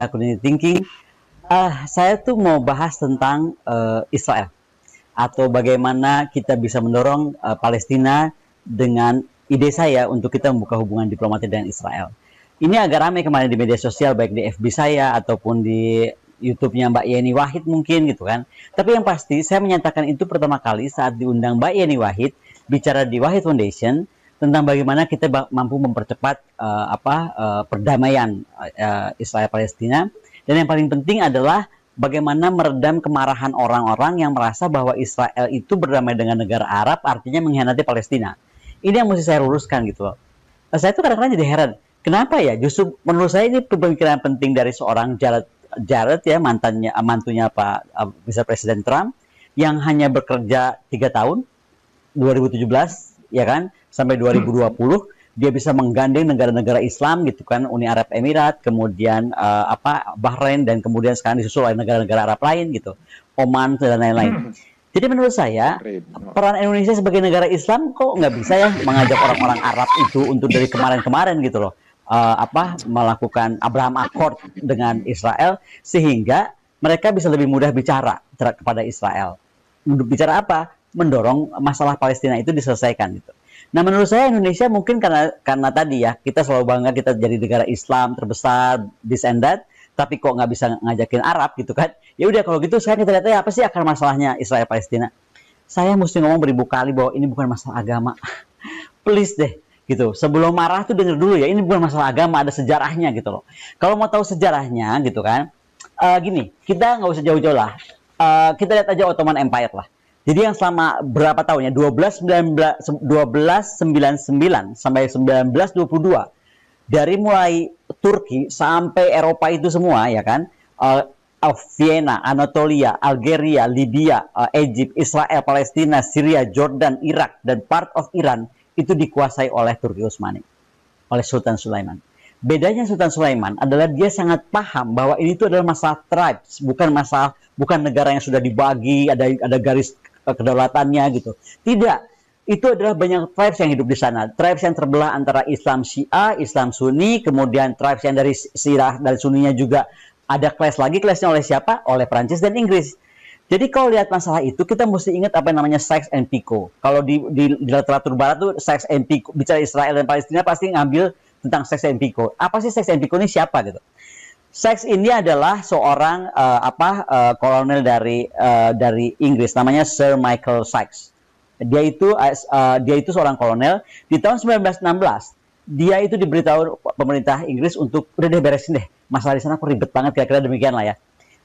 Cognitive Thinking. Saya tuh mau bahas tentang Israel atau bagaimana kita bisa mendorong Palestina dengan ide saya untuk kita membuka hubungan diplomatik dengan Israel. Ini agak ramai kemarin di media sosial, baik di FB saya ataupun di YouTube-nya Mbak Yeni Wahid mungkin gitu kan. Tapi yang pasti saya menyatakan itu pertama kali saat diundang Mbak Yeni Wahid bicara di Wahid Foundation tentang bagaimana kita mampu mempercepat perdamaian Israel Palestina, dan yang paling penting adalah bagaimana meredam kemarahan orang-orang yang merasa bahwa Israel itu berdamai dengan negara Arab artinya mengkhianati Palestina. Ini yang mesti saya luruskan gitu loh. Saya tuh kadang-kadang jadi heran, kenapa ya? Justru menurut saya ini pemikiran penting dari seorang Jared ya, mantunya Pak Vice Presiden Trump, yang hanya bekerja 3 tahun, 2017 ya kan, sampai 2020 dia bisa menggandeng negara-negara Islam gitu kan, Uni Arab Emirat, kemudian Bahrain, dan kemudian sekarang disusul oleh negara-negara Arab lain gitu, Oman dan lain-lain. Jadi menurut saya peran Indonesia sebagai negara Islam kok nggak bisa ya mengajak orang-orang Arab itu untuk dari kemarin-kemarin gitu loh, melakukan Abraham Accord dengan Israel sehingga mereka bisa lebih mudah bicara kepada Israel. Untuk bicara apa? Mendorong masalah Palestina itu diselesaikan gitu. Nah, menurut saya Indonesia mungkin karena tadi ya, kita selalu bangga kita jadi negara Islam terbesar, this and that, tapi kok nggak bisa ngajakin Arab gitu kan. Ya udah kalau gitu sekarang kita lihat ya apa sih akar masalahnya Israel Palestina. Saya mesti ngomong beribu kali bahwa ini bukan masalah agama. Please deh gitu. Sebelum marah tuh denger dulu ya, ini bukan masalah agama, ada sejarahnya gitu loh. Kalau mau tahu sejarahnya gitu kan, gini, kita nggak usah jauh-jauh lah. Kita lihat aja Ottoman Empire lah. Jadi yang selama berapa tahun ya, 1299 sampai 1922, dari mulai Turki sampai Eropa itu semua ya kan, Vienna, Anatolia, Algeria, Libya, Egypt, Israel, Palestina, Syria, Jordan, Irak, dan part of Iran itu dikuasai oleh Turki Utsmani, oleh Sultan Sulaiman. Bedanya Sultan Sulaiman adalah dia sangat paham bahwa ini itu adalah masalah tribes, bukan negara yang sudah dibagi, ada garis kedaulatannya gitu. Tidak, itu adalah banyak tribes yang hidup di sana. Tribes yang terbelah antara Islam Syiah, Islam Sunni, kemudian tribes yang dari Syiah dan Sunninya juga ada clash lagi. Clashnya oleh siapa? Oleh Prancis dan Inggris. Jadi kalau lihat masalah itu, kita mesti ingat apa yang namanya Sykes and Picot. Kalau di literatur barat tuh Sykes and Picot, bicara Israel dan Palestina pasti ngambil tentang Sykes and Picot. Apa sih Sykes and Picot ini siapa gitu? Sykes ini adalah seorang kolonel dari Inggris, namanya Sir Michael Sykes. Dia itu seorang kolonel di tahun 1916. Dia itu diberitahu pemerintah Inggris untuk udah deh beresin deh masalah di sana, kok ribet banget, kira-kira demikian lah ya.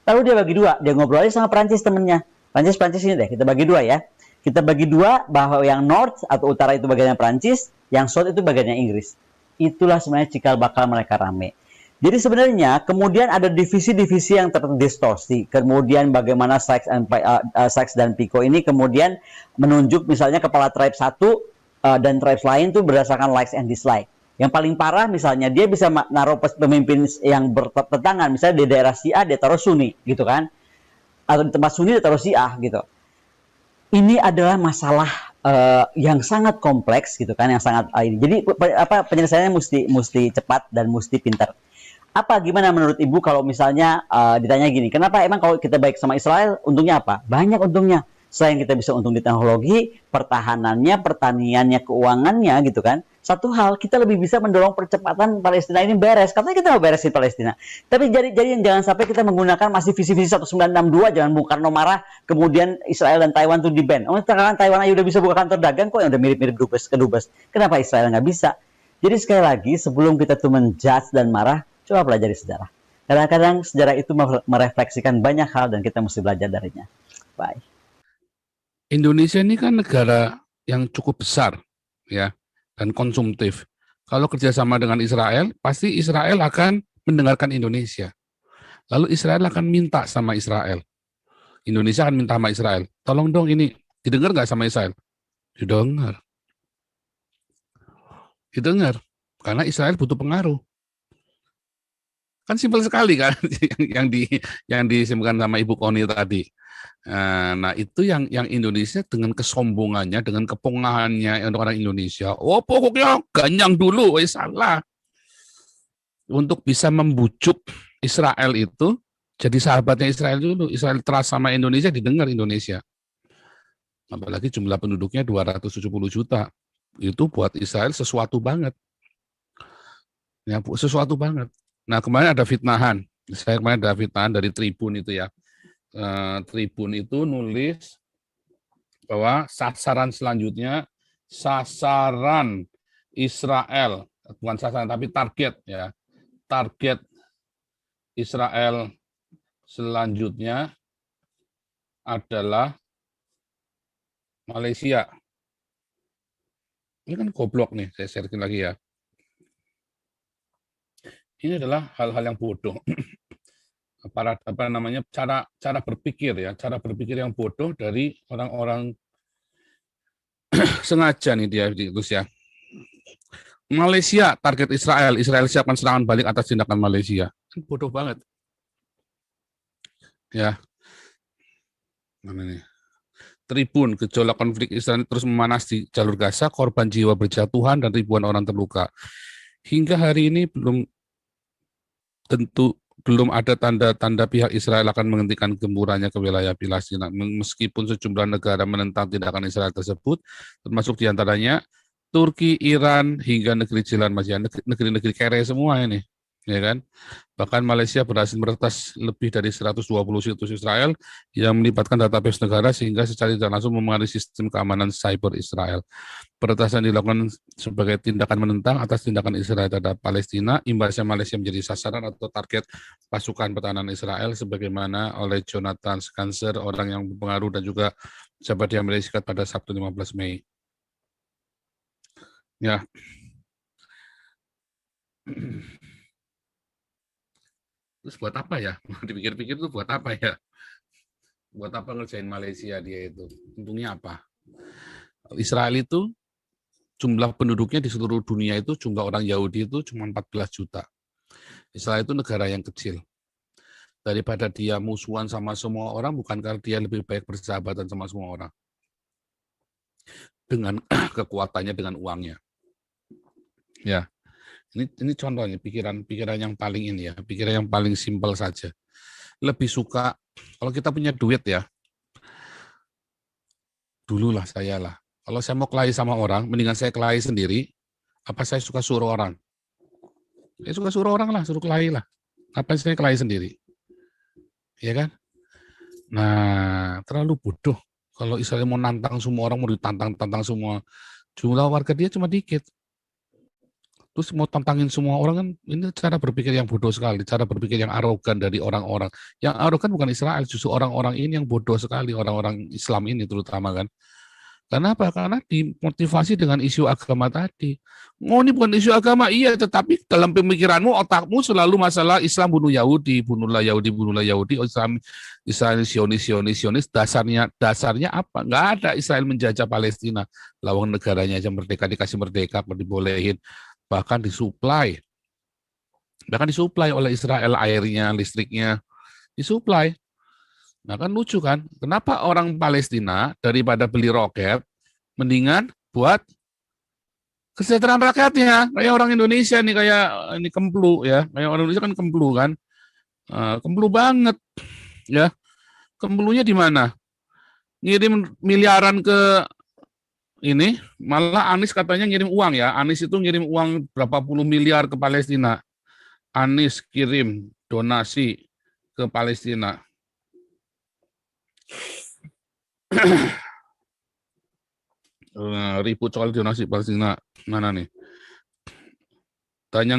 Lalu dia bagi dua, dia ngobrol aja sama Prancis temennya. Prancis ini deh, kita bagi dua ya. Kita bagi dua bahwa yang North atau utara itu bagiannya Prancis, yang South itu bagiannya Inggris. Itulah sebenarnya cikal bakal mereka rame. Jadi sebenarnya kemudian ada divisi-divisi yang terdistorsi. Kemudian bagaimana Sykes dan Picot ini kemudian menunjuk misalnya kepala tribe satu dan tribes lain tuh berdasarkan likes and dislike. Yang paling parah misalnya dia bisa naruh pemimpin yang bertentangan, misalnya di daerah Syiah dia taruh Sunni gitu kan, atau di tempat Sunni dia taruh Syiah gitu. Ini adalah masalah yang sangat kompleks gitu kan, yang sangat jadi penyelesaiannya mesti cepat dan mesti pintar. Gimana menurut Ibu kalau misalnya ditanya gini, kenapa emang kalau kita baik sama Israel untungnya apa? Banyak untungnya. Selain kita bisa untung di teknologi, pertahanannya, pertaniannya, keuangannya gitu kan. Satu hal, kita lebih bisa mendorong percepatan Palestina ini beres. Katanya kita mau beresin Palestina. Tapi jadi jangan sampai kita menggunakan masih visi-visi 1962, jangan Bung Karno marah, kemudian Israel dan Taiwan tuh di-ban. Sekarang Taiwan aja udah bisa buka kantor dagang kok, yang udah mirip-mirip ke dubes. Kenapa Israel nggak bisa? Jadi sekali lagi, sebelum kita tuh menjudge dan marah, coba pelajari sejarah. Kadang-kadang sejarah itu merefleksikan banyak hal dan kita mesti belajar darinya. Bye. Indonesia ini kan negara yang cukup besar ya dan konsumtif. Kalau kerjasama dengan Israel, pasti Israel akan mendengarkan Indonesia. Lalu Israel akan minta sama Israel. Indonesia akan minta sama Israel, tolong dong ini didengar nggak sama Israel? Didengar. Karena Israel butuh pengaruh. Kan simpel sekali kan yang disebutkan sama Ibu Koni tadi. Nah itu yang Indonesia dengan kesombongannya, dengan kepungahannya untuk orang Indonesia, pokoknya ganyang dulu, salah. Untuk bisa membujuk Israel itu jadi sahabatnya Israel dulu. Israel trust sama Indonesia, didengar Indonesia. Apalagi jumlah penduduknya 270 juta. Itu buat Israel sesuatu banget. Ya, sesuatu banget. Nah, kemarin ada fitnahan. Saya kemarin ada fitnahan dari Tribun itu ya. Tribun itu nulis bahwa sasaran selanjutnya, sasaran Israel, bukan sasaran tapi target ya. Target Israel selanjutnya adalah Malaysia. Ini kan goblok nih, saya sharein lagi ya. Ini adalah hal-hal yang bodoh. Cara berpikir ya, cara berpikir yang bodoh dari orang-orang sengaja nih dia ditulis ya. Malaysia target Israel, Israel siapkan serangan balik atas tindakan Malaysia. Bodoh banget. Ya. Mana nih? Tribun, gejolak konflik Israel terus memanas di jalur Gaza, korban jiwa berjatuhan dan ribuan orang terluka. Hingga hari ini belum ada tanda-tanda pihak Israel akan menghentikan gemburannya ke wilayah Palestina. Meskipun sejumlah negara menentang tindakan Israel tersebut, termasuk diantaranya Turki, Iran, hingga negeri jiran masih negeri-negeri kere semua ini. Ya kan? Bahkan Malaysia berhasil meretas lebih dari 120 situs Israel yang melibatkan database negara sehingga secara tidak langsung memengaruhi sistem keamanan cyber Israel. Peretasan dilakukan sebagai tindakan menentang atas tindakan Israel terhadap Palestina. Imbasnya Malaysia menjadi sasaran atau target pasukan pertahanan Israel sebagaimana oleh Jonathan Skanser, orang yang berpengaruh dan juga pejabat di Amerika Serikat pada Sabtu 15 Mei. Ya. Terus buat apa ya? Dipikir-pikir itu buat apa ya? Buat apa ngerjain Malaysia dia itu? Untungnya apa? Israel itu jumlah penduduknya di seluruh dunia itu, jumlah orang Yahudi itu cuma 14 juta. Israel itu negara yang kecil. Daripada dia musuhan sama semua orang, bukan karena dia lebih baik bersahabatan sama semua orang. Dengan kekuatannya, dengan uangnya. Ya. Ini contohnya pikiran yang paling ini ya, pikiran yang paling simpel saja. Lebih suka kalau kita punya duit ya, dululah saya lah. Kalau saya mau kelahi sama orang, mendingan saya kelahi sendiri. Apa saya suka suruh orang? Saya suka suruh orang lah, suruh kelahi lah. Apa saya kelahi sendiri? Ya kan? Nah, terlalu bodoh. Kalau Israel mau nantang semua orang, mau ditantang semua, jumlah warga dia cuma dikit. Terus mau tantangin semua orang kan, ini cara berpikir yang bodoh sekali, cara berpikir yang arogan dari orang-orang. Yang arogan bukan Israel, justru orang-orang ini yang bodoh sekali, orang-orang Islam ini terutama kan. Kenapa? Karena dimotivasi dengan isu agama tadi. Oh ini bukan isu agama, iya, tetapi dalam pemikiranmu, otakmu selalu masalah Islam bunuh Yahudi, bunuhlah Yahudi, Israel Sionis, dasarnya apa? Nggak ada Israel menjajah Palestina, lawang negaranya aja merdeka, dikasih merdeka, dibolehin, bahkan disuplai oleh Israel airnya, listriknya, disuplai. Nah kan lucu kan, kenapa orang Palestina daripada beli roket, mendingan buat kesejahteraan rakyatnya, kayak orang Indonesia nih, kayak ini kemplu ya, kayak orang Indonesia kan kemplu kan, kemplu banget ya, kemplunya di mana? Ngirim miliaran ke ini, malah Anies katanya ngirim uang ya, Anies itu ngirim uang berapa puluh miliar ke Palestina, Anies kirim donasi ke Palestina. Ribut soal donasi Palestina mana nih? Tanya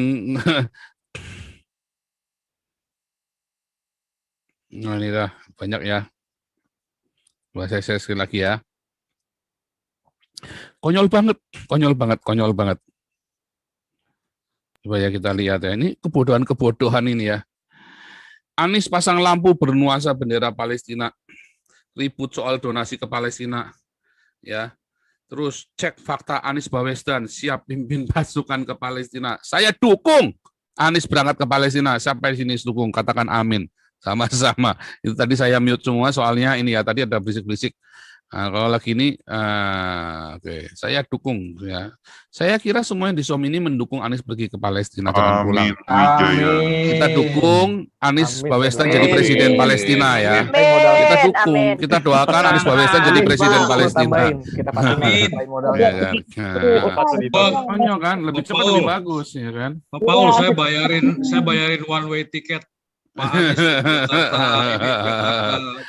nah ini dah banyak ya. Bahasa saya sekali lagi ya. Konyol banget. Coba ya kita lihat ya. Ini kebodohan ini ya. Anies pasang lampu bernuansa bendera Palestina. Ribut soal donasi ke Palestina. Ya. Terus cek fakta Anies Baswedan siap pimpin pasukan ke Palestina. Saya dukung Anies berangkat ke Palestina. Siapa di sini dukung? Katakan amin. Sama-sama. Itu tadi saya mute semua soalnya ini ya, tadi ada berisik-berisik Nah, kalau lagi ini, oke, saya dukung ya. Saya kira semua yang di SOM ini mendukung Anies pergi ke Palestina, jangan pulang. Kita dukung Anies Amin, Baswedan amin. jadi presiden Amin. Palestina ya. Amin. Kita dukung, Amin. kita doakan Anies Baswedan jadi Amin, presiden Pak. Palestina. Tambahin. Kita pasti Amin. tambahin modal. Ya kan. Cepat lebih bagus. Makanya kan lebih cepat lebih bagus ya kan. Pak Paul, saya bayarin one way tiket Pak Anies ke Jakarta ini.